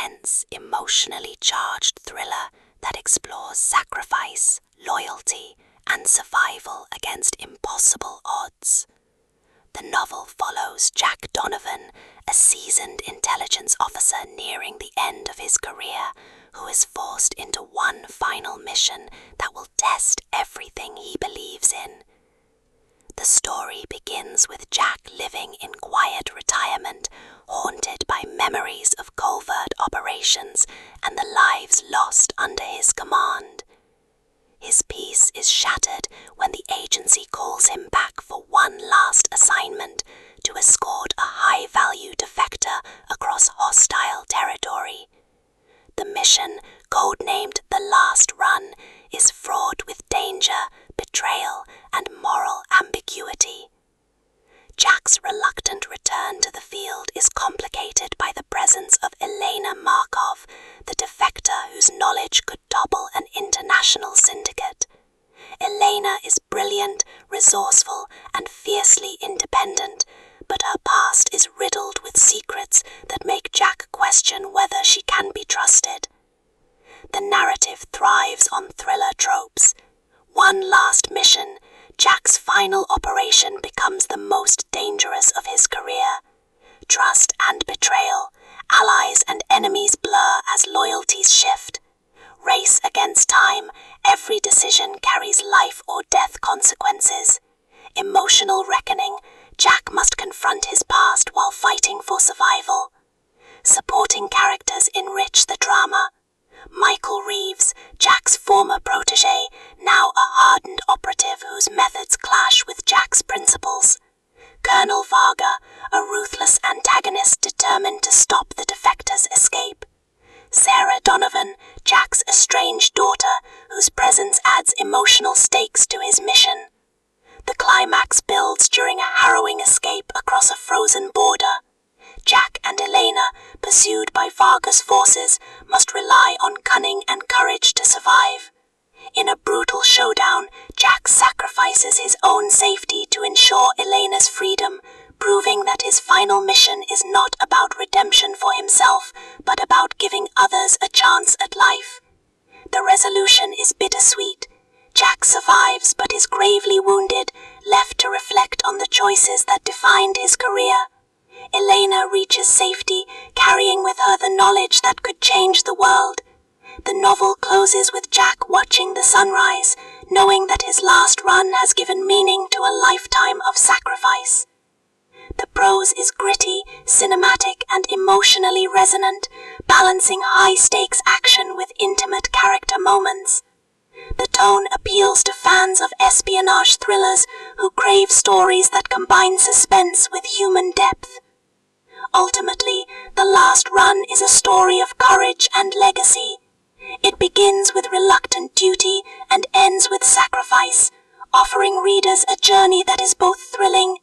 intense, emotionally charged thriller that explores sacrifice, loyalty, and survival against impossible odds. The novel follows Jack Donovan, a seasoned intelligence officer nearing the end of his career, who is forced into one final mission that will test everything he believes in. The story begins with Jack living in quiet retirement, haunted by memories of covert operations and the lives lost under his command. His peace is shattered when the agency calls him back for one last assignment to escort a high-value defector across hostile territory. The mission, codenamed The Last Run, is fraught with danger, betrayal, and moral ambiguity. Jack's reluctant return to the field is complicated by the presence of Elena Markov, the defector whose knowledge could topple an international syndicate. Elena is brilliant, resourceful, and fiercely independent, but her past is riddled with secrets that make Jack question whether she can be trusted. The narrative thrives on thriller tropes. One last mission, Jack's final operation becomes the most dangerous of his career. Trust and betrayal, allies and enemies blur as loyalties shift. Race against time, every decision carries life or death consequences. Emotional reckoning, Jack must confront his past while fighting for survival. Supporting characters enrich the drama. Michael Reeves, Jack's former protege, now a hardened operative whose methods clash with Jack's principles. Colonel Varga, a ruthless antagonist determined to stop the defector's escape. Sarah Donovan, Jack's estranged daughter, whose presence adds emotional stakes to his mission. The climax builds during a harrowing escape across a frozen border. Jack and Elena, pursued by Varga's forces, must rely on cunning and courage to survive. In a brutal showdown, Jack sacrifices his own safety to ensure Elena's freedom, proving that his final mission is not about redemption for himself, but about giving others a chance at life. The resolution is bittersweet. Jack survives but is gravely wounded, left to reflect on the choices that defined his career. Elena reaches safety, carrying with her the knowledge that could change the world. The novel closes with Jack watching the sunrise, knowing that his last run has given meaning to a lifetime of sacrifice. The prose is gritty, cinematic, and emotionally resonant, balancing high-stakes action with intimate character moments. The tone appeals to fans of espionage thrillers who crave stories that combine suspense with human depth. Ultimately, The Last Run is a story of courage and legacy. It begins with reluctant duty and ends with sacrifice, offering readers a journey that is both thrilling